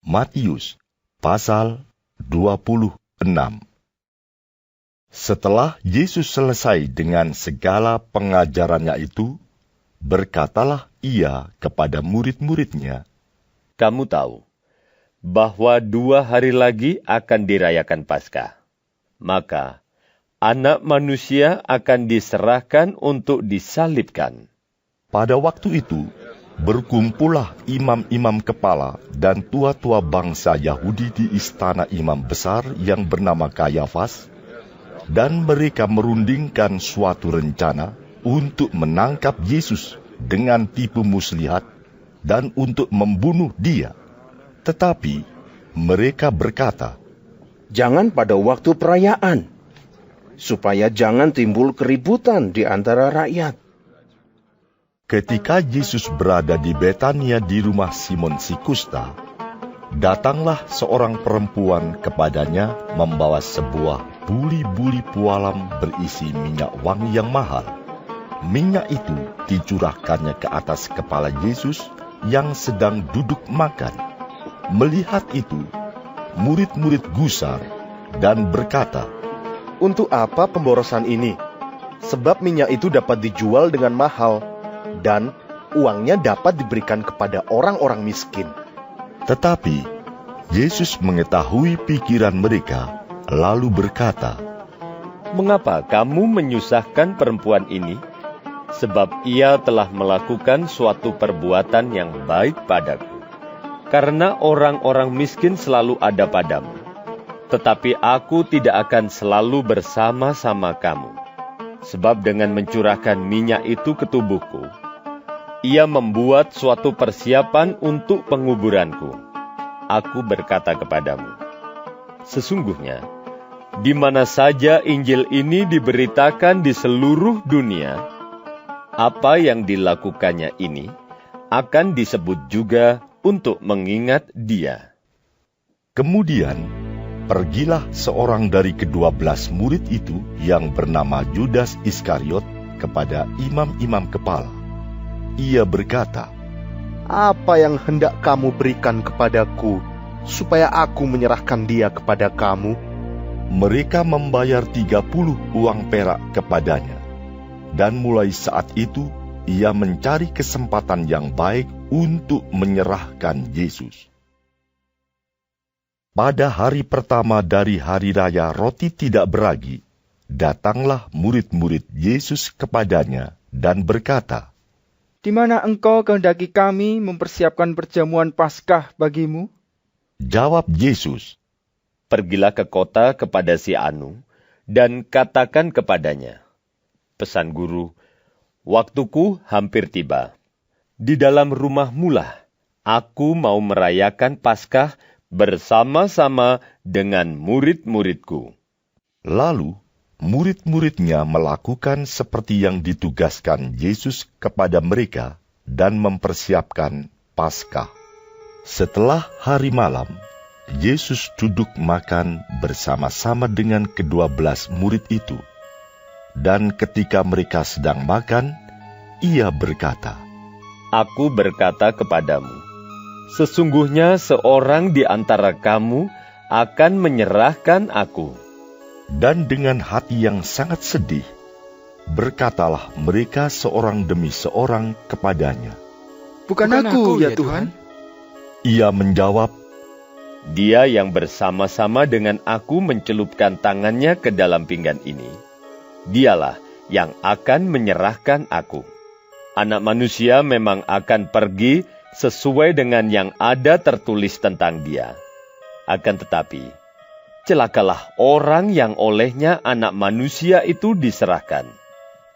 Matius pasal 26. Setelah Yesus selesai dengan segala pengajarannya itu, berkatalah ia kepada murid-muridnya, "Kamu tahu bahwa 2 hari lagi akan dirayakan Paskah. Maka Anak Manusia akan diserahkan untuk disalibkan." Pada waktu itu, berkumpullah imam-imam kepala dan tua-tua bangsa Yahudi di istana imam besar yang bernama Kayafas, dan mereka merundingkan suatu rencana untuk menangkap Yesus dengan tipu muslihat dan untuk membunuh dia. Tetapi mereka berkata, "Jangan pada waktu perayaan, supaya jangan timbul keributan di antara rakyat." Ketika Yesus berada di Betania di rumah Simon si Kusta, datanglah seorang perempuan kepadanya membawa sebuah buli-buli pualam berisi minyak wangi yang mahal. Minyak itu dicurahkannya ke atas kepala Yesus yang sedang duduk makan. Melihat itu, murid-murid gusar dan berkata, "Untuk apa pemborosan ini? Sebab minyak itu dapat dijual dengan mahal, dan uangnya dapat diberikan kepada orang-orang miskin." Tetapi Yesus mengetahui pikiran mereka, lalu berkata, "Mengapa kamu menyusahkan perempuan ini? Sebab ia telah melakukan suatu perbuatan yang baik padaku. Karena orang-orang miskin selalu ada padamu, tetapi aku tidak akan selalu bersama-sama kamu. Sebab dengan mencurahkan minyak itu ke tubuhku, ia membuat suatu persiapan untuk penguburanku. Aku berkata kepadamu, sesungguhnya, di mana saja Injil ini diberitakan di seluruh dunia, apa yang dilakukannya ini akan disebut juga untuk mengingat dia." Kemudian pergilah seorang dari ke-12 murid itu yang bernama Yudas Iskariot kepada imam-imam kepala. Ia berkata, "Apa yang hendak kamu berikan kepadaku, supaya aku menyerahkan dia kepada kamu?" Mereka membayar 30 uang perak kepadanya. Dan mulai saat itu, ia mencari kesempatan yang baik untuk menyerahkan Yesus. Pada hari pertama dari hari raya roti tidak beragi, datanglah murid-murid Yesus kepadanya dan berkata, "Di mana engkau kehendaki kami mempersiapkan perjamuan Paskah bagimu?" Jawab Yesus, "Pergilah ke kota kepada si Anu, dan katakan kepadanya, pesan guru, waktuku hampir tiba. Di dalam rumahmulah aku mau merayakan Paskah bersama-sama dengan murid-muridku." Lalu murid-muridnya melakukan seperti yang ditugaskan Yesus kepada mereka dan mempersiapkan Paskah. Setelah hari malam, Yesus duduk makan bersama-sama dengan ke-12 murid itu. Dan ketika mereka sedang makan, ia berkata, "Aku berkata kepadamu, sesungguhnya seorang di antara kamu akan menyerahkan aku." Dan dengan hati yang sangat sedih, berkatalah mereka seorang demi seorang kepadanya, Bukan aku, ya Tuhan." Ia menjawab, "Dia yang bersama-sama dengan aku mencelupkan tangannya ke dalam pinggan ini, dialah yang akan menyerahkan aku. Anak Manusia memang akan pergi sesuai dengan yang ada tertulis tentang dia. Akan tetapi, celakalah orang yang olehnya Anak Manusia itu diserahkan.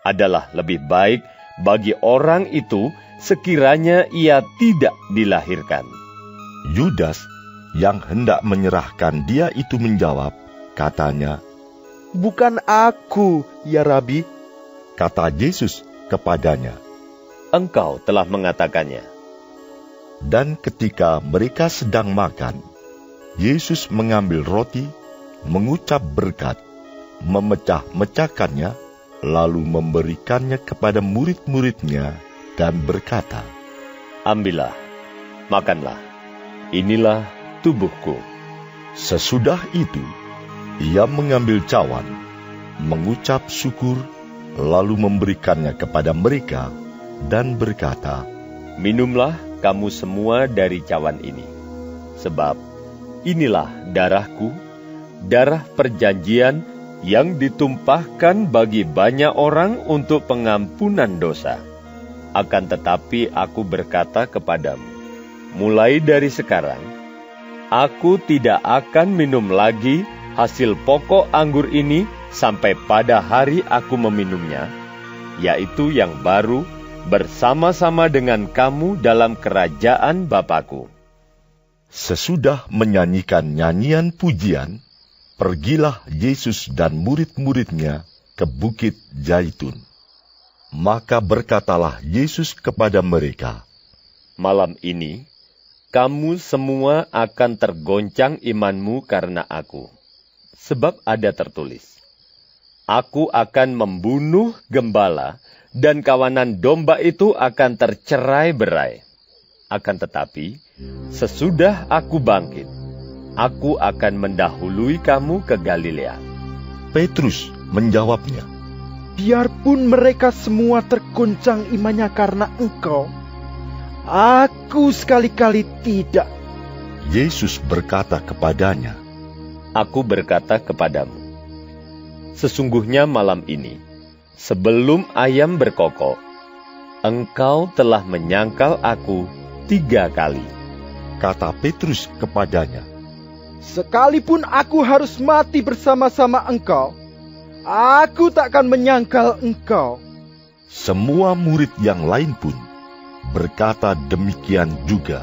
Adalah lebih baik bagi orang itu sekiranya ia tidak dilahirkan." Yudas yang hendak menyerahkan dia itu menjawab, katanya, "Bukan aku, ya Rabi." Kata Yesus kepadanya, "Engkau telah mengatakannya." Dan ketika mereka sedang makan, Yesus mengambil roti, mengucap berkat, memecah-mecahkannya, lalu memberikannya kepada murid-muridnya dan berkata, "Ambillah, makanlah. Inilah tubuhku." Sesudah itu, ia mengambil cawan, mengucap syukur, lalu memberikannya kepada mereka, dan berkata, "Minumlah kamu semua dari cawan ini, sebab inilah darahku, darah perjanjian yang ditumpahkan bagi banyak orang untuk pengampunan dosa. Akan tetapi aku berkata kepadamu, mulai dari sekarang, aku tidak akan minum lagi hasil pokok anggur ini sampai pada hari aku meminumnya, yaitu yang baru bersama-sama dengan kamu dalam kerajaan Bapa-Ku." Sesudah menyanyikan nyanyian pujian, pergilah Yesus dan murid-muridnya ke Bukit Zaitun. Maka berkatalah Yesus kepada mereka, "Malam ini, kamu semua akan tergoncang imanmu karena aku. Sebab ada tertulis, aku akan membunuh gembala, dan kawanan domba itu akan tercerai-berai. Akan tetapi, sesudah aku bangkit, aku akan mendahului kamu ke Galilea." Petrus menjawabnya, Biarpun mereka semua tergoncang imannya karena Engkau, aku sekali-kali tidak. Yesus berkata kepadanya, "Aku berkata kepadamu, sesungguhnya malam ini, sebelum ayam berkokok, engkau telah menyangkal aku 3 kali." Kata Petrus kepadanya, Sekalipun aku harus mati bersama-sama Engkau, aku takkan menyangkal Engkau. semua murid yang lain pun berkata demikian juga.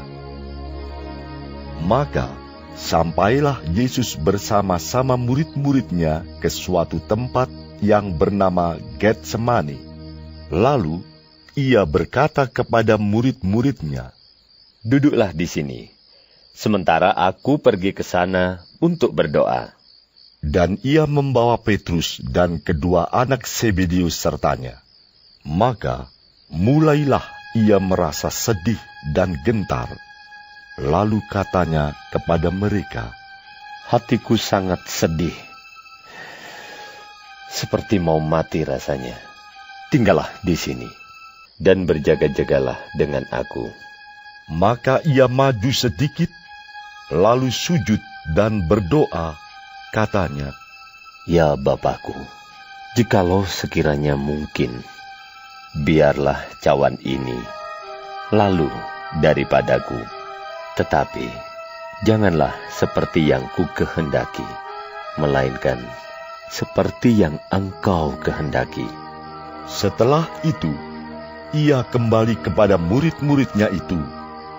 Maka sampailah Yesus bersama-sama murid-muridnya ke suatu tempat yang bernama Getsemani. Lalu ia berkata kepada murid-muridnya, "Duduklah di sini, sementara aku pergi ke sana untuk berdoa." Dan ia membawa Petrus dan kedua anak Zebedeus sertanya. Maka mulailah ia merasa sedih dan gentar. Lalu katanya kepada mereka, "Hatiku sangat sedih, seperti mau mati rasanya. Tinggallah di sini, dan berjaga-jagalah dengan aku." Maka ia maju sedikit, lalu sujud dan berdoa, katanya, "Ya Bapakku, jikalau sekiranya mungkin, biarlah cawan ini lalu daripadaku. Tetapi janganlah seperti yang ku kehendaki, melainkan seperti yang Engkau kehendaki." Setelah itu, ia kembali kepada murid-muridnya itu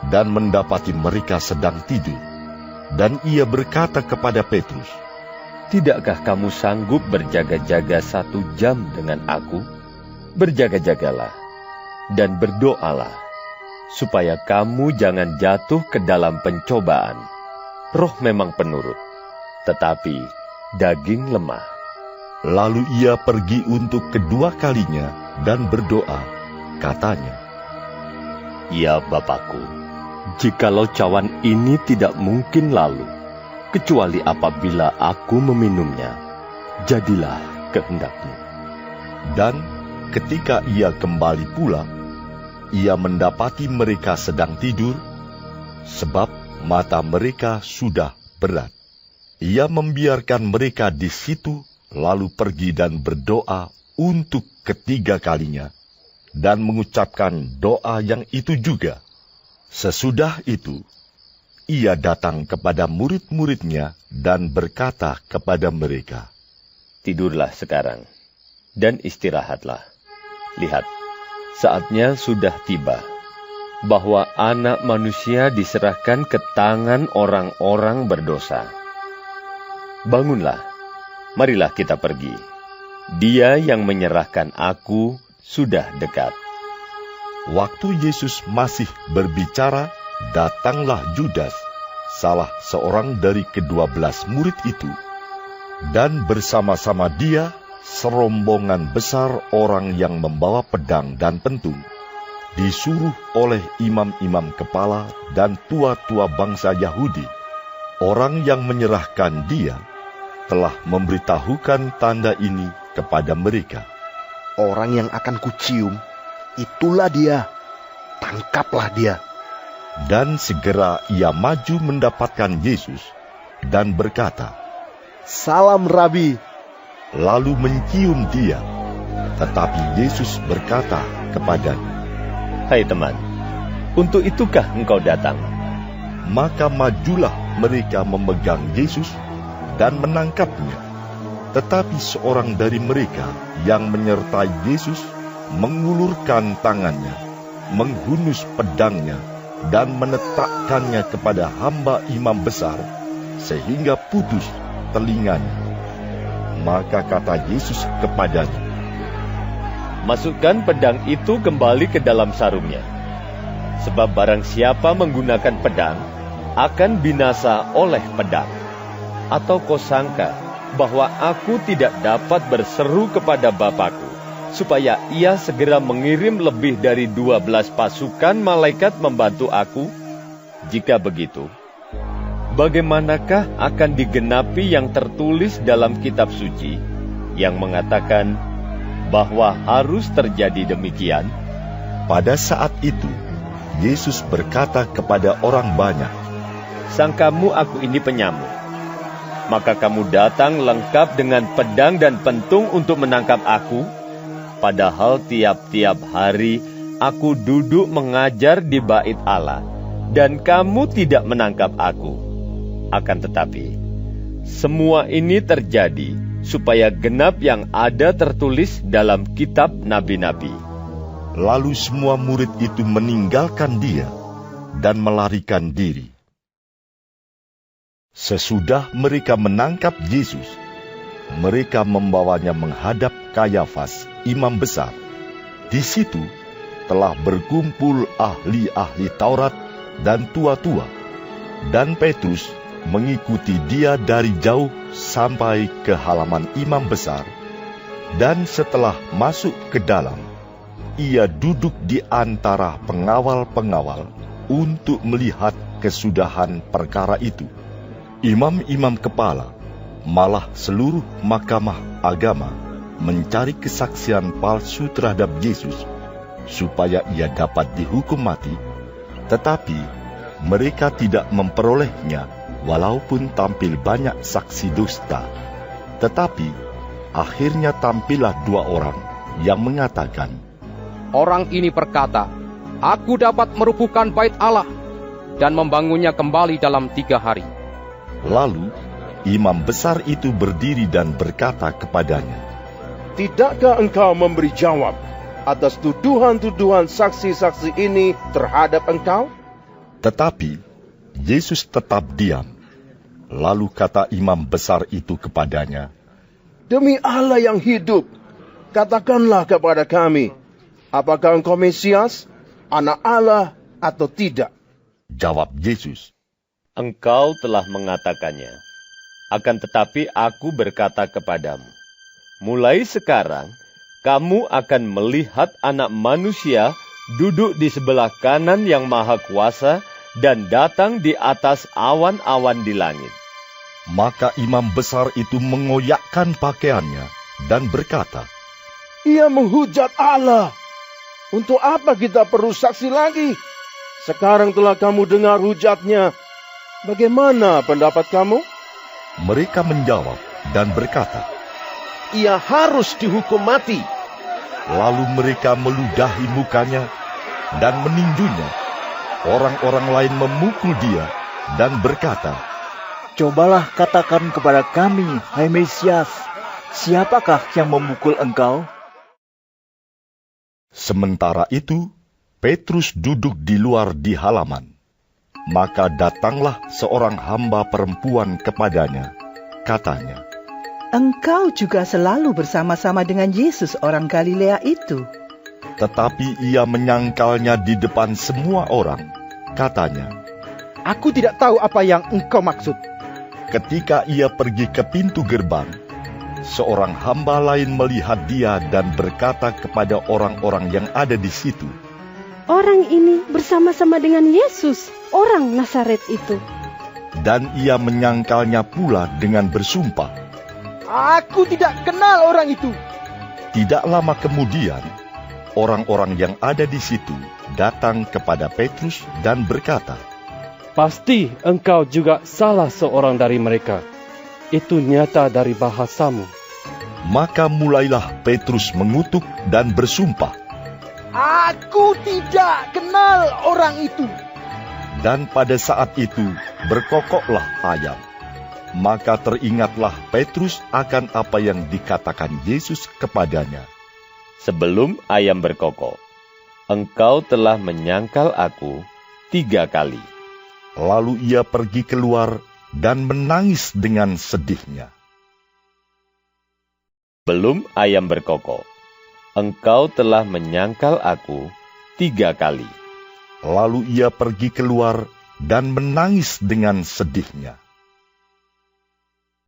dan mendapati mereka sedang tidur. Dan ia berkata kepada Petrus, "Tidakkah kamu sanggup berjaga-jaga 1 jam dengan aku? Berjaga-jagalah dan berdoalah, supaya kamu jangan jatuh ke dalam pencobaan. Roh memang penurut, tetapi daging lemah." Lalu ia pergi untuk kedua kalinya dan berdoa, katanya, "Ya Bapakku, jikalau cawan ini tidak mungkin lalu, kecuali apabila aku meminumnya, jadilah kehendak-Mu." Dan ketika ia kembali pula, ia mendapati mereka sedang tidur, sebab mata mereka sudah berat. Ia membiarkan mereka di situ, lalu pergi dan berdoa untuk ketiga kalinya, dan mengucapkan doa yang itu juga. Sesudah itu, ia datang kepada murid-muridnya dan berkata kepada mereka, "Tidurlah sekarang, dan istirahatlah. Lihat, saatnya sudah tiba, bahwa Anak Manusia diserahkan ke tangan orang-orang berdosa. Bangunlah, marilah kita pergi. Dia yang menyerahkan aku sudah dekat." Waktu Yesus masih berbicara, datanglah Yudas, salah seorang dari ke-12 murid itu, dan bersama-sama dia serombongan besar orang yang membawa pedang dan pentung, disuruh oleh imam-imam kepala dan tua-tua bangsa Yahudi Orang yang menyerahkan dia telah memberitahukan tanda ini kepada mereka. Orang yang akan kucium, itulah dia. Tangkaplah dia. Dan segera ia maju mendapatkan Yesus dan berkata, Salam Rabi. Lalu mencium dia. Tetapi Yesus berkata kepadanya, Hai teman, untuk itukah engkau datang? Maka majulah mereka memegang Yesus dan menangkapnya. Tetapi seorang dari mereka yang menyertai Yesus mengulurkan tangannya, menghunus pedangnya, dan menetakkannya kepada hamba imam besar, sehingga putus telinganya. Maka kata Yesus kepadanya, Masukkan pedang itu kembali ke dalam sarungnya. Sebab barang siapa menggunakan pedang, akan binasa oleh pedang. Atau kau sangka bahwa aku tidak dapat berseru kepada Bapakku, supaya ia segera mengirim lebih dari 12 pasukan malaikat membantu aku? Jika begitu, bagaimanakah akan digenapi yang tertulis dalam kitab suci, yang mengatakan bahwa harus terjadi demikian? Pada saat itu, Yesus berkata kepada orang banyak, Sangkamu aku ini penyamuk? Maka kamu datang lengkap dengan pedang dan pentung untuk menangkap aku? Padahal tiap-tiap hari aku duduk mengajar di bait Allah, dan kamu tidak menangkap aku. Akan tetapi, semua ini terjadi supaya genap yang ada tertulis dalam kitab nabi-nabi. Lalu semua murid itu meninggalkan dia dan melarikan diri. Sesudah mereka menangkap Yesus, mereka membawanya menghadap Kayafas, imam besar. Di situ telah berkumpul ahli-ahli Taurat dan tua-tua, dan Petrus mengikuti dia dari jauh sampai ke halaman imam besar, dan setelah masuk ke dalam, ia duduk di antara pengawal-pengawal untuk melihat kesudahan perkara itu. Imam-imam kepala, malah seluruh mahkamah agama, mencari kesaksian palsu terhadap Yesus, supaya ia dapat dihukum mati, tetapi mereka tidak memperolehnya, walaupun tampil banyak saksi dusta. Tetapi akhirnya tampillah 2 orang yang mengatakan, Orang ini berkata, Aku dapat merubuhkan bait Allah dan membangunnya kembali dalam 3 hari. Lalu imam besar itu berdiri dan berkata kepadanya, Tidakkah engkau memberi jawab atas tuduhan-tuduhan saksi-saksi ini terhadap engkau? Tetapi Yesus tetap diam. Lalu kata imam besar itu kepadanya, Demi Allah yang hidup, katakanlah kepada kami, apakah engkau Mesias, anak Allah atau tidak? Jawab Yesus, Engkau telah mengatakannya. Akan tetapi aku berkata kepadamu, mulai sekarang kamu akan melihat Anak Manusia duduk di sebelah kanan Yang Maha Kuasa dan datang di atas awan-awan di langit. Maka imam besar itu mengoyakkan pakaiannya dan berkata, Ia menghujat Allah. Untuk apa kita perlu saksi lagi? Sekarang telah kamu dengar hujatnya. Bagaimana pendapat kamu? Mereka menjawab dan berkata, Ia harus dihukum mati. Lalu mereka meludahi mukanya dan meninjunya. Orang-orang lain memukul dia dan berkata, Cobalah katakan kepada kami, hai Mesias, siapakah yang memukul engkau? Sementara itu, Petrus duduk di luar di halaman. Maka datanglah seorang hamba perempuan kepadanya. Katanya, Engkau juga selalu bersama-sama dengan Yesus orang Galilea itu. Tetapi ia menyangkalnya di depan semua orang. Katanya, Aku tidak tahu apa yang engkau maksud. ketika ia pergi ke pintu gerbang, seorang hamba lain melihat dia dan berkata kepada orang-orang yang ada di situ, Orang ini bersama-sama dengan Yesus, orang Nazaret itu. Dan ia menyangkalnya pula dengan bersumpah. Aku tidak kenal orang itu. Tidak lama kemudian, orang-orang yang ada di situ datang kepada Petrus dan berkata, Pasti engkau juga salah seorang dari mereka. Itu nyata dari bahasamu. Maka mulailah Petrus mengutuk dan bersumpah. Aku tidak kenal orang itu. Dan pada saat itu berkokoklah ayam. Maka teringatlah Petrus akan apa yang dikatakan Yesus kepadanya. Sebelum ayam berkokok, engkau telah menyangkal aku 3 kali. Lalu ia pergi keluar dan menangis dengan sedihnya. Belum ayam berkokok, engkau telah menyangkal aku 3 kali. Lalu ia pergi keluar dan menangis dengan sedihnya.